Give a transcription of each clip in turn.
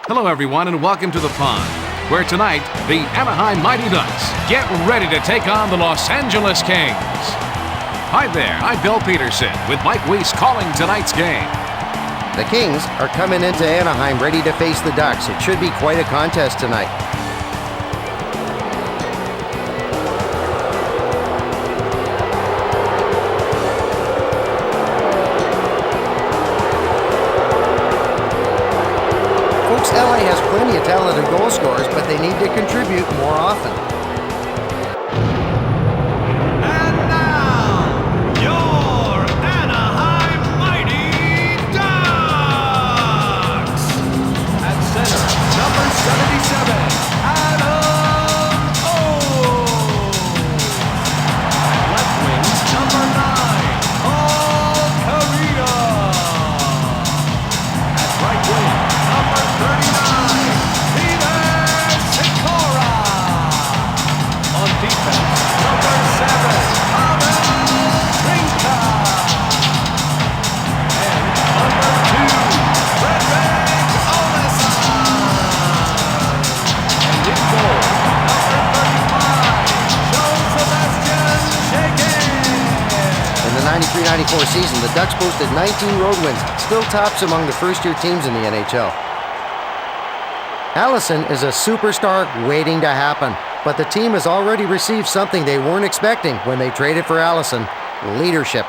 Hello, everyone, and welcome to the pond, where tonight, the Anaheim Mighty Ducks get ready to take on the Los Angeles Kings. Hi there, I'm Bill Peterson with Mike Weiss calling tonight's game. The Kings are coming into Anaheim ready to face the Ducks. It should be quite a contest tonight. LA has plenty of talented goal scorers, but they need to contribute more often. And now, your Anaheim Mighty Ducks! At center, number 77, Adam O. At left wing, number 9, Paul Carino. At right wing, number 39, on defense, number 7, Pavel Trinka. And number 2, Frederick Olesen. And in goal, number 35, Joe Sebastian Shaken. In the 93-94 season, the Ducks posted 19 road wins, still tops among the first-year teams in the NHL. Allison is a superstar waiting to happen, but the team has already received something they weren't expecting when they traded for Allison: leadership.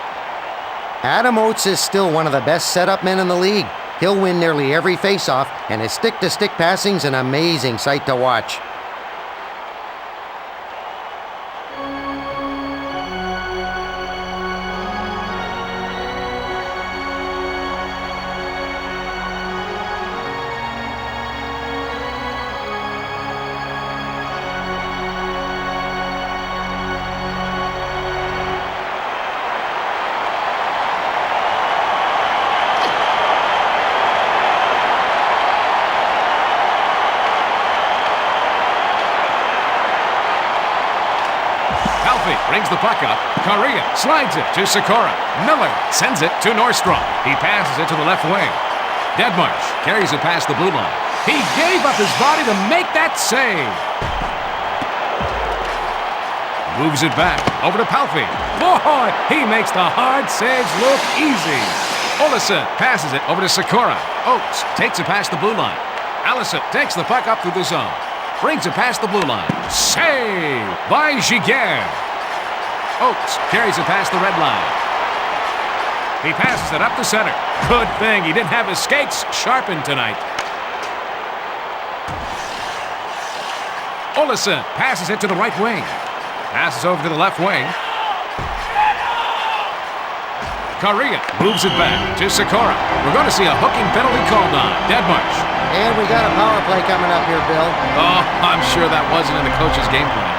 Adam Oates is still one of the best setup men in the league. He'll win nearly every faceoff, and his stick-to-stick passing's an amazing sight to watch. Brings the puck up. Correa slides it to Sikora. Miller sends it to Nordstrom. He passes it to the left wing. Deadmarsh carries it past the blue line. He gave up his body to make that save. Moves it back over to Palffy. Boy, he makes the hard saves look easy. Olesen passes it over to Sikora. Oates takes it past the blue line. Allison takes the puck up through the zone. Brings it past the blue line. Save by Giguère. Oates carries it past the red line. He passes it up the center. Good thing he didn't have his skates sharpened tonight. Olesen passes it to the right wing. Passes over to the left wing. Correa moves it back to Sikora. We're going to see a hooking penalty called on Deadmarsh. And we got a power play coming up here, Bill. Oh, I'm sure that wasn't in the coach's game plan.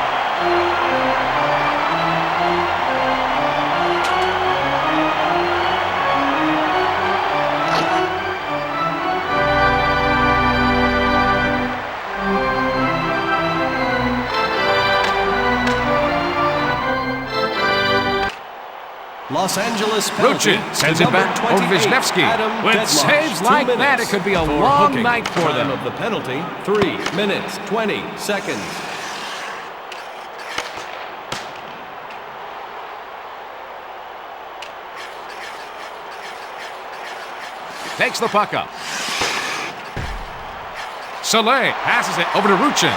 Los Angeles penalty. Ruchin sends it back over Wisniewski. With saves like that, it could be a long night for them. Time of the penalty, 3 minutes, 20 seconds. Takes the puck up. Soleil passes it over to Ruchin.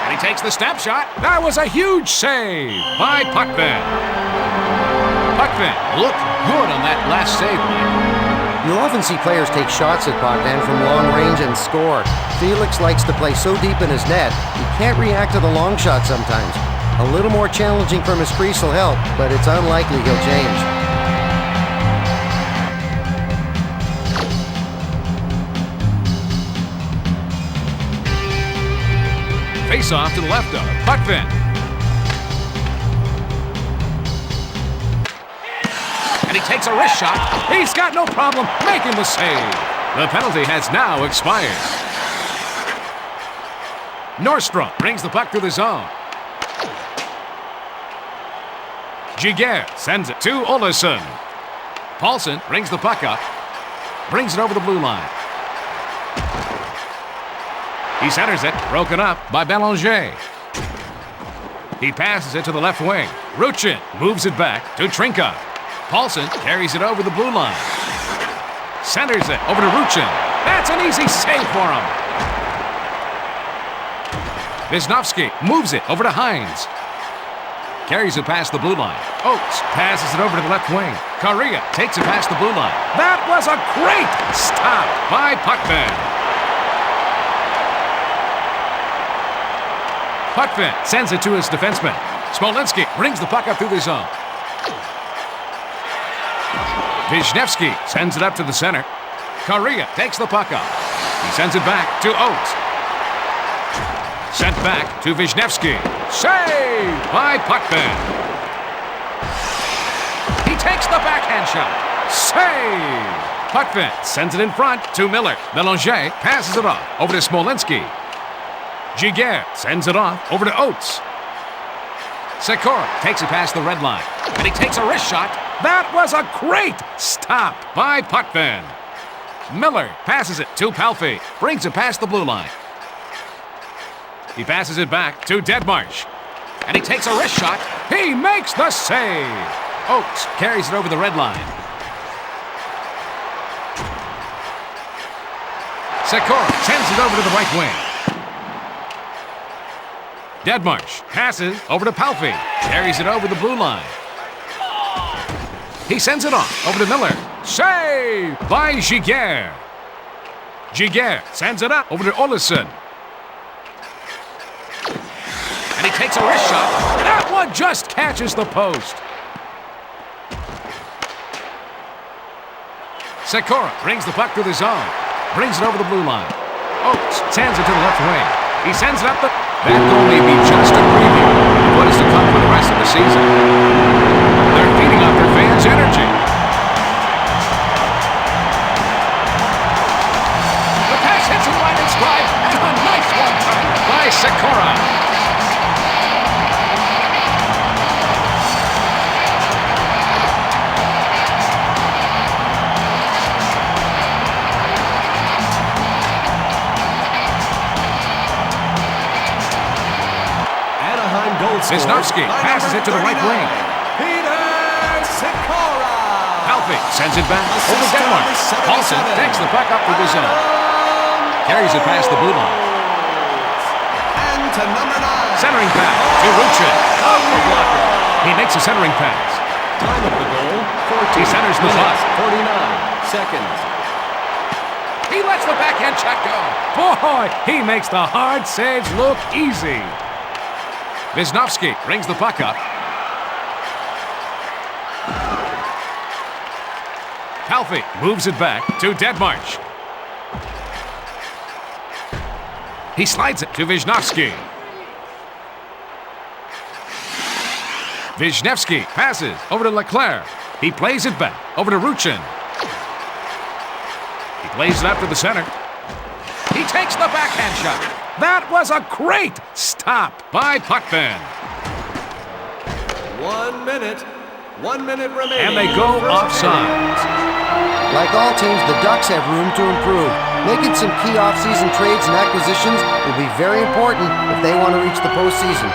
And he takes the step shot. That was a huge save by Puckman. Puckman looked good on that last save, Mike. You'll often see players take shots at Bogdan from long range and score. Felix likes to play so deep in his net, he can't react to the long shot sometimes. A little more challenging from his crease will help, but it's unlikely he'll change. Face off to the left of Puckman. And he takes a wrist shot. He's got no problem making the save. The penalty has now expired. Nordstrom brings the puck through the zone. Giguère sends it to Olesen. Paulson brings the puck up. Brings it over the blue line. He centers it, broken up by Belanger. He passes it to the left wing. Ruchin moves it back to Trinka. Paulson carries it over the blue line. Centers it over to Ruchin. That's an easy save for him. Wisnowski moves it over to Hines. Carries it past the blue line. Oates passes it over to the left wing. Correa takes it past the blue line. That was a great stop by Puckman. Puckman sends it to his defenseman. Smolinski brings the puck up through the zone. Wisniewski sends it up to the center. Correa takes the puck up. He sends it back to Oates. Sent back to Wisniewski. Save by Puckman. He takes the backhand shot. Save. Puckman sends it in front to Miller. Belanger passes it off over to Smolinski. Giguère sends it off over to Oates. Sikora takes it past the red line. And he takes a wrist shot. That was a great stop by Puckman. Miller passes it to Palffy. Brings it past the blue line. He passes it back to Deadmarsh. And he takes a wrist shot. He makes the save. Oates carries it over the red line. Sikora sends it over to the right wing. Deadmarsh passes over to Palffy. Carries it over the blue line. He sends it off over to Miller. Save by Giguère. Giguère sends it up over to Olesen. And he takes a wrist shot. That one just catches the post. Sikora brings the puck through the zone. Brings it over the blue line. Oates sends it to the left wing. He sends it up the... That goal may be just a preview of what is to come for the rest of the season. They're feeding off their fans' energy. The pass hits him right in stride, and a nice one-timer by Sikora. Wisniewski passes it to the right wing. Palffy sends it back over Denmark. Paulson takes the puck up to the zone. Carries it past the blue line. And to number 9. Centering pass to Ruchin. Off the blocker. He makes a centering pass. Time of the goal, 14 He centers the puck. 49 seconds. He lets the backhand shot go. Boy, he makes the hard saves look easy. Wisniewski brings the puck up. Palffy moves it back to Deadmarsh. He slides it to Wisniewski. Wisniewski passes over to Leclerc. He plays it back over to Ruchin. He plays it up to the center. He takes the backhand shot. That was a great stop by Puckman. 1 minute. 1 minute remaining. And they go offsides. Like all teams, the Ducks have room to improve. Making some key off-season trades and acquisitions will be very important if they want to reach the postseason.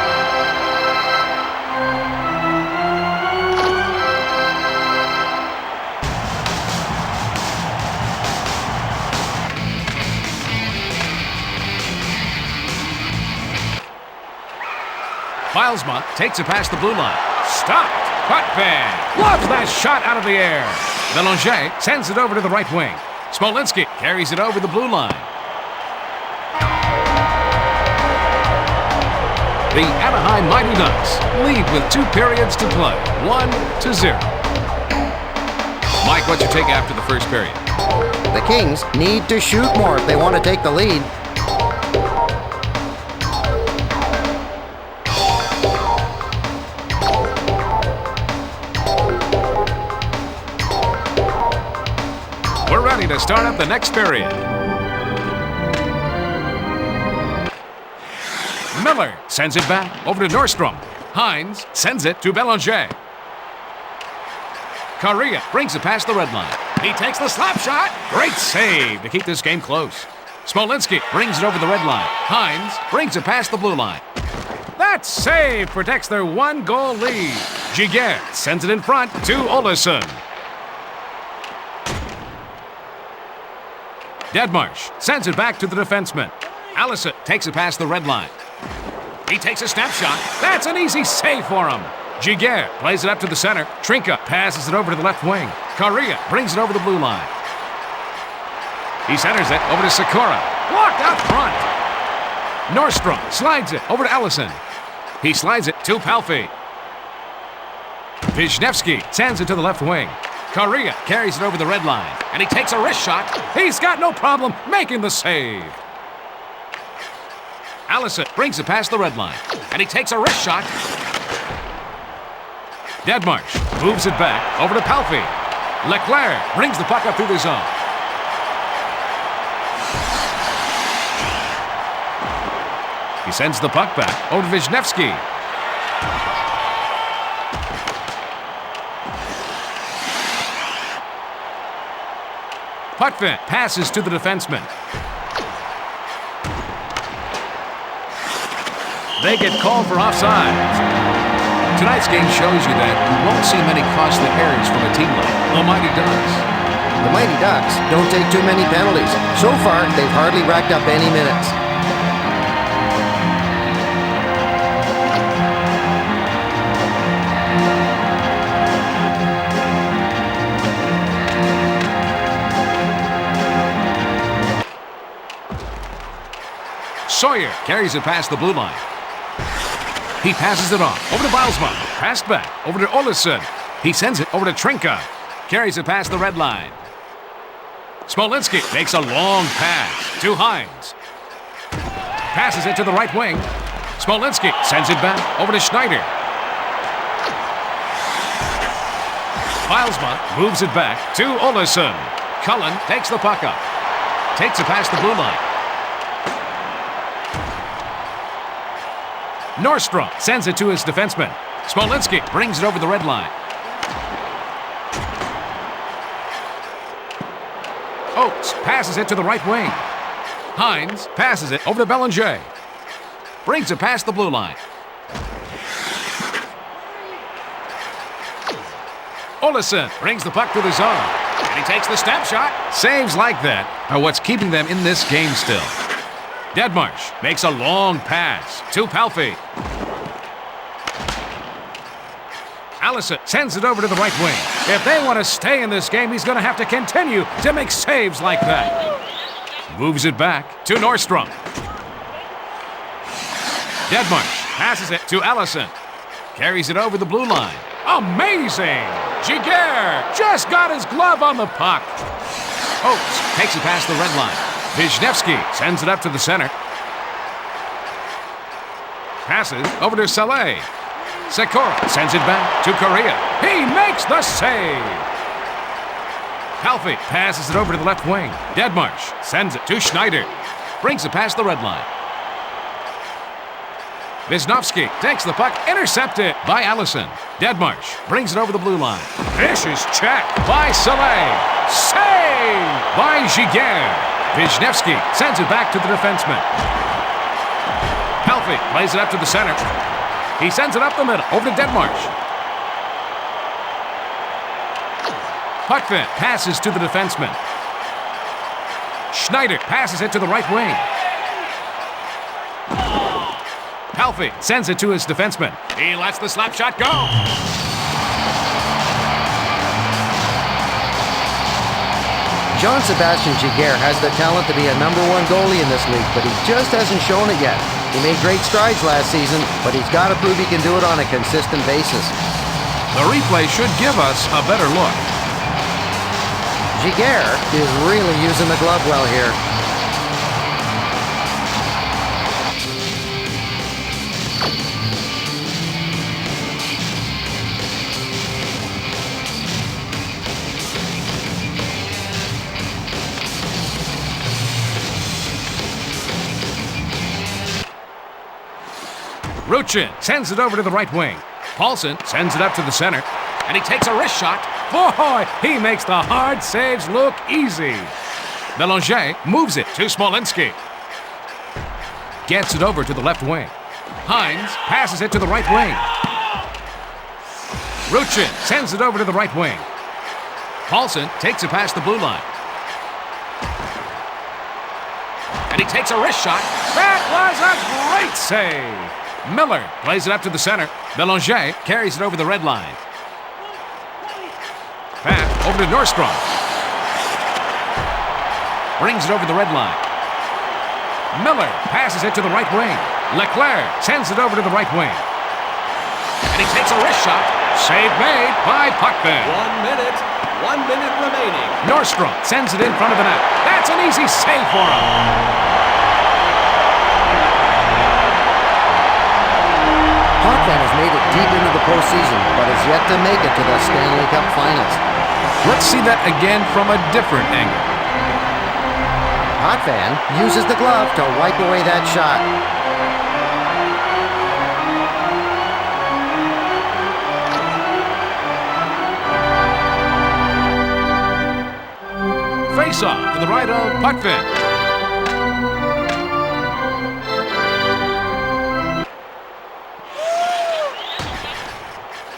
Bilesma takes it past the blue line. Stopped. Puckman loves that shot out of the air. Belanger sends it over to the right wing. Smolinski carries it over the blue line. The Anaheim Mighty Ducks lead with 2 periods to play, 1-0. Mike, what's your take after the first period? The Kings need to shoot more if they want to take the lead. We're ready to start up the next period. Miller sends it back over to Nordstrom. Hines sends it to Belanger. Correa brings it past the red line. He takes the slap shot. Great save to keep this game close. Smolinski brings it over the red line. Hines brings it past the blue line. That save protects their one-goal lead. Giguère sends it in front to Olesen. Deadmarsh sends it back to the defenseman. Allison takes it past the red line. He takes a snapshot. That's an easy save for him. Giguère plays it up to the center. Trinka passes it over to the left wing. Correa brings it over the blue line. He centers it over to Sakura. Blocked out front. Nordstrom slides it over to Allison. He slides it to Palfi. Wisniewski sends it to the left wing. Correa carries it over the red line, and he takes a wrist shot. He's got no problem making the save. Allison brings it past the red line, and he takes a wrist shot. Deadmarsh moves it back over to Palfi. Leclerc brings the puck up through the zone. He sends the puck back over to Wisniewski. Putvin passes to the defenseman. They get called for offside. Tonight's game shows you that you won't see many costly errors from a team like the Mighty Ducks. The Mighty Ducks don't take too many penalties. So far, they've hardly racked up any minutes. Sawyer carries it past the blue line. He passes it off over to Bilesma. Passed back over to Olesen. He sends it over to Trinka. Carries it past the red line. Smolinski makes a long pass to Hines. Passes it to the right wing. Smolinski sends it back over to Schneider. Bilesma moves it back to Olesen. Cullen takes the puck up. Takes it past the blue line. Nordstrom sends it to his defenseman. Smolinski brings it over the red line. Oates passes it to the right wing. Hines passes it over to Bellinger. Brings it past the blue line. Olesen brings the puck to the zone. And he takes the snapshot. Saves like that are what's keeping them in this game still. Deadmarsh makes a long pass to Palfi. Allison sends it over to the right wing. If they want to stay in this game, he's going to have to continue to make saves like that. Moves it back to Nordstrom. Deadmarsh passes it to Allison. Carries it over the blue line. Amazing! Giguère just got his glove on the puck. Oates takes it past the red line. Wisniewski sends it up to the center. Passes over to Saleh. Sakura sends it back to Correa. He makes the save. Palfi passes it over to the left wing. Deadmarsh sends it to Schneider. Brings it past the red line. Wisniewski takes the puck, intercepted by Allison. Deadmarsh brings it over the blue line. Vicious check by Saleh. Save by Giguère. Wisniewski sends it back to the defenseman. Palfi plays it up to the center. He sends it up the middle, over to Deadmarsh. Putvin passes to the defenseman. Schneider passes it to the right wing. Palfi sends it to his defenseman. He lets the slap shot go. Jean-Sébastien Giguère has the talent to be a #1 goalie in this league, but he just hasn't shown it yet. He made great strides last season, but he's got to prove he can do it on a consistent basis. The replay should give us a better look. Giguère is really using the glove well here. Ruchin sends it over to the right wing. Paulson sends it up to the center, and he takes a wrist shot. Boy, he makes the hard saves look easy. Belanger moves it to Smolinski. Gets it over to the left wing. Hines passes it to the right wing. Ruchin sends it over to the right wing. Paulson takes it past the blue line. And he takes a wrist shot. That was a great save. Miller plays it up to the center. Belanger carries it over the red line. Pass over to Nordstrom. Brings it over the red line. Miller passes it to the right wing. Leclerc sends it over to the right wing. And he takes a wrist shot. Save made by Puckman. 1 minute remaining. Nordstrom sends it in front of the net. That's an easy save for him. Puckman has made it deep into the postseason, but has yet to make it to the Stanley Cup Finals. Let's see that again from a different angle. Potvin uses the glove to wipe away that shot. Face-off to the right of Putvin.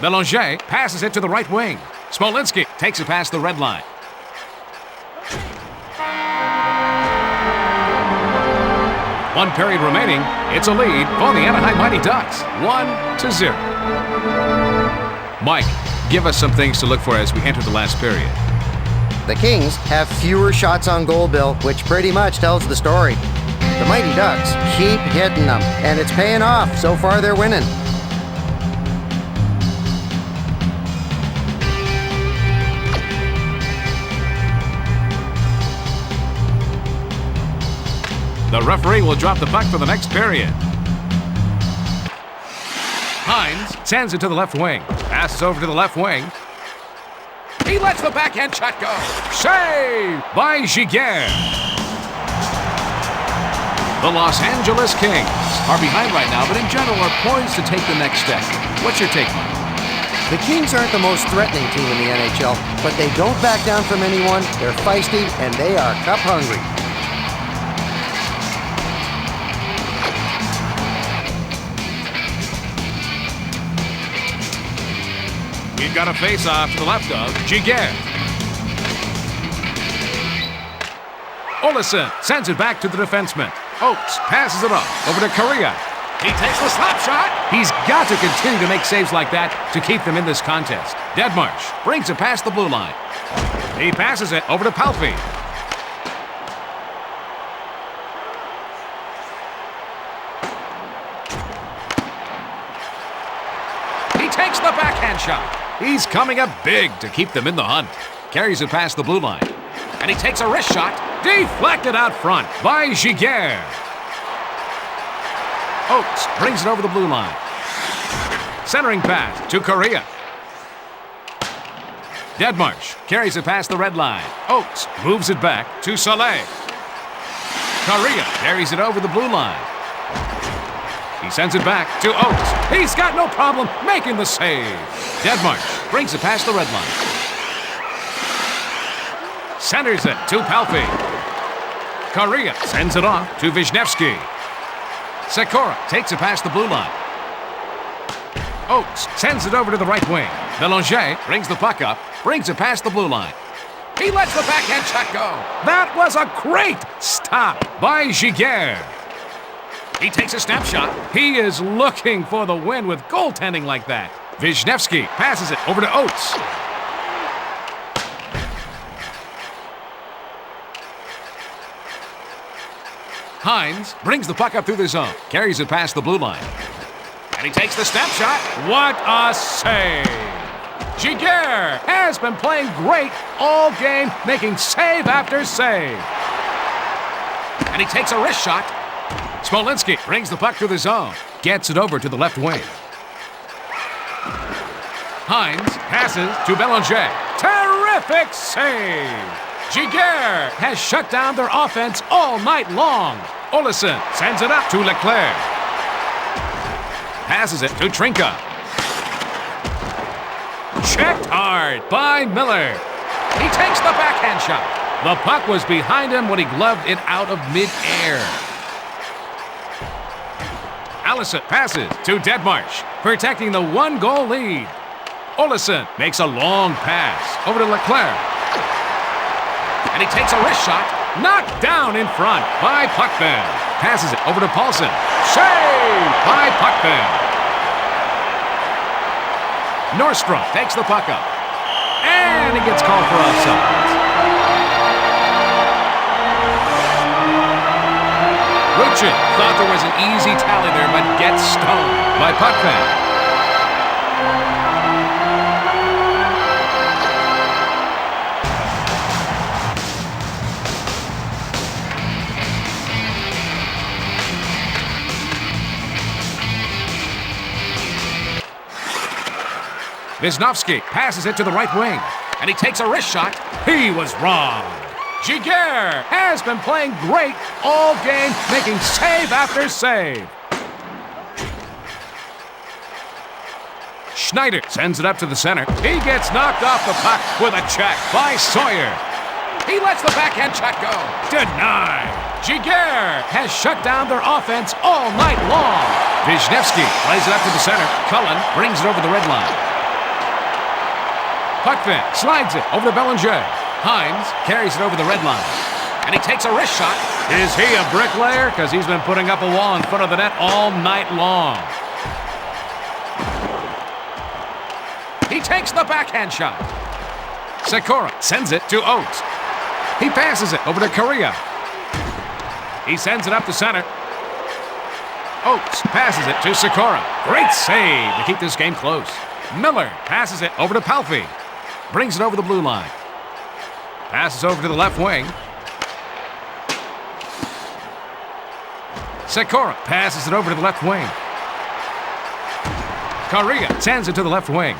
Belanger passes it to the right wing. Smolinski takes it past the red line. One period remaining. It's a lead for the Anaheim Mighty Ducks. 1-0. Mike, give us some things to look for as we enter the last period. The Kings have fewer shots on goal, Bill, which pretty much tells the story. The Mighty Ducks keep hitting them, and it's paying off. So far, they're winning. The referee will drop the puck for the next period. Hines sends it to the left wing. Passes over to the left wing. He lets the backhand shot go. Save by Giguère. The Los Angeles Kings are behind right now, but in general are poised to take the next step. What's your take, Mike? The Kings aren't the most threatening team in the NHL, but they don't back down from anyone. They're feisty, and they are cup hungry. We've got a face-off to the left of Giguère. Olesen sends it back to the defenseman. Oates passes it off over to Correa. He takes the slap shot. He's got to continue to make saves like that to keep them in this contest. Deadmarsh brings it past the blue line. He passes it over to Palffy. He takes the backhand shot. He's coming up big to keep them in the hunt. Carries it past the blue line. And he takes a wrist shot. Deflected out front by Giguère. Oates brings it over the blue line. Centering pass to Correa. Deadmarsh carries it past the red line. Oates moves it back to Soleil. Correa carries it over the blue line. He sends it back to Oates. He's got no problem making the save. Deadmarsh brings it past the red line. Centers it to Palffy. Correa sends it off to Wisniewski. Sikora takes it past the blue line. Oates sends it over to the right wing. Belanger brings the puck up, brings it past the blue line. He lets the backhand shot go. That was a great stop by Giguère. He takes a snapshot. He is looking for the win with goaltending like that. Wisniewski passes it over to Oates. Hines brings the puck up through the zone, carries it past the blue line. And he takes the snapshot. What a save! Giguère has been playing great all game, making save after save. And he takes a wrist shot. Smolinski brings the puck through the zone, gets it over to the left wing. Hines passes to Belanger. Terrific save! Giguère has shut down their offense all night long. Olesen sends it up to Leclerc. Passes it to Trinka. Checked hard by Miller. He takes the backhand shot. The puck was behind him when he gloved it out of midair. Allison passes to Deadmarsh, protecting the 1-goal lead. Olesen makes a long pass over to Leclerc. And he takes a wrist shot, knocked down in front by Puckman. Passes it over to Paulson. Saved by Puckman. Nordstrom takes the puck up. And he gets called for offside. Ruchin thought there was an easy tally there, but gets stoned by Puckman. Wisnowski passes it to the right wing, and he takes a wrist shot. He was wrong. Giguère has been playing great all game, making save after save. Schneider sends it up to the center. He gets knocked off the puck with a check by Sawyer. He lets the backhand shot go. Denied. Giguère has shut down their offense all night long. Wisniewski plays it up to the center. Cullen brings it over the red line. Puckfin slides it over to Bellinger. Hines carries it over the red line. And he takes a wrist shot. Is he a bricklayer? Because he's been putting up a wall in front of the net all night long. He takes the backhand shot. Sikora sends it to Oates. He passes it over to Correa. He sends it up the center. Oates passes it to Sikora. Great save to keep this game close. Miller passes it over to Palffy. Brings it over the blue line. Passes over to the left wing. Sikora passes it over to the left wing. Correa sends it to the left wing.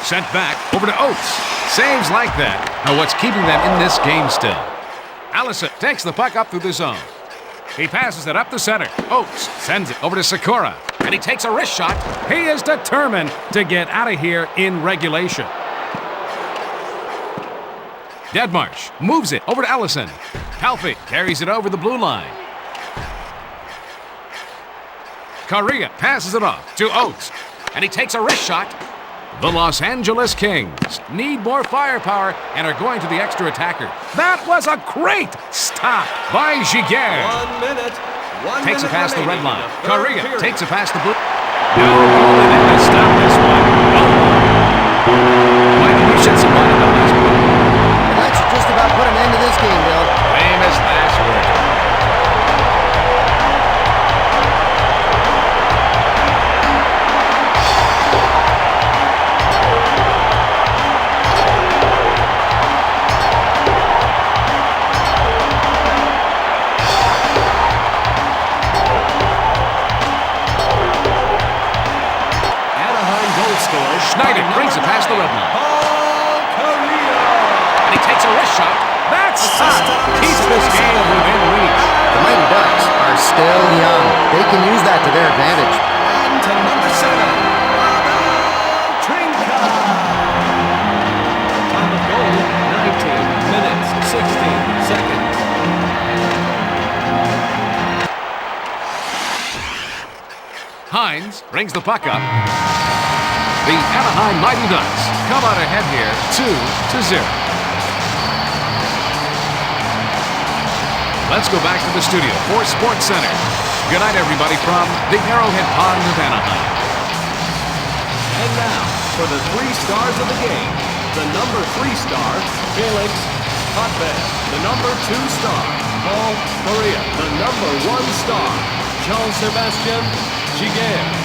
Sent back over to Oates. Saves like that are what's keeping them in this game still. Allison takes the puck up through the zone. He passes it up the center. Oates sends it over to Sikora. And he takes a wrist shot. He is determined to get out of here in regulation. Deadmarsh moves it over to Allison. Palffy carries it over the blue line. Correa passes it off to Oates. And he takes a wrist shot. The Los Angeles Kings need more firepower and are going to the extra attacker. That was a great stop by Giguère. 1 minute. Takes it past the red line. Correa takes it past the blue. No goal in it to stop this one. Mike, you shed some light on the last one. Well, that should just about put an end to this game, Bill. Famous last word. Schneider brings it past the red line. And he takes a wrist shot. That's stop. Keeps this game within reach. The Mighty Ducks are still young. They can use that to their advantage. And to number 7, Trinka. Time of goal, 19 minutes, 16 seconds. Hines brings the puck up. The Anaheim Mighty Ducks come out ahead here, 2-0. Let's go back to the studio for Sports Center. Good night, everybody, from the Arrowhead Pond of Anaheim. And now, for the 3 stars of the game, the number 3 star, Felix Potvin. The number 2 star, Paul Correa. The number 1 star, Jean-Sébastien Giguère.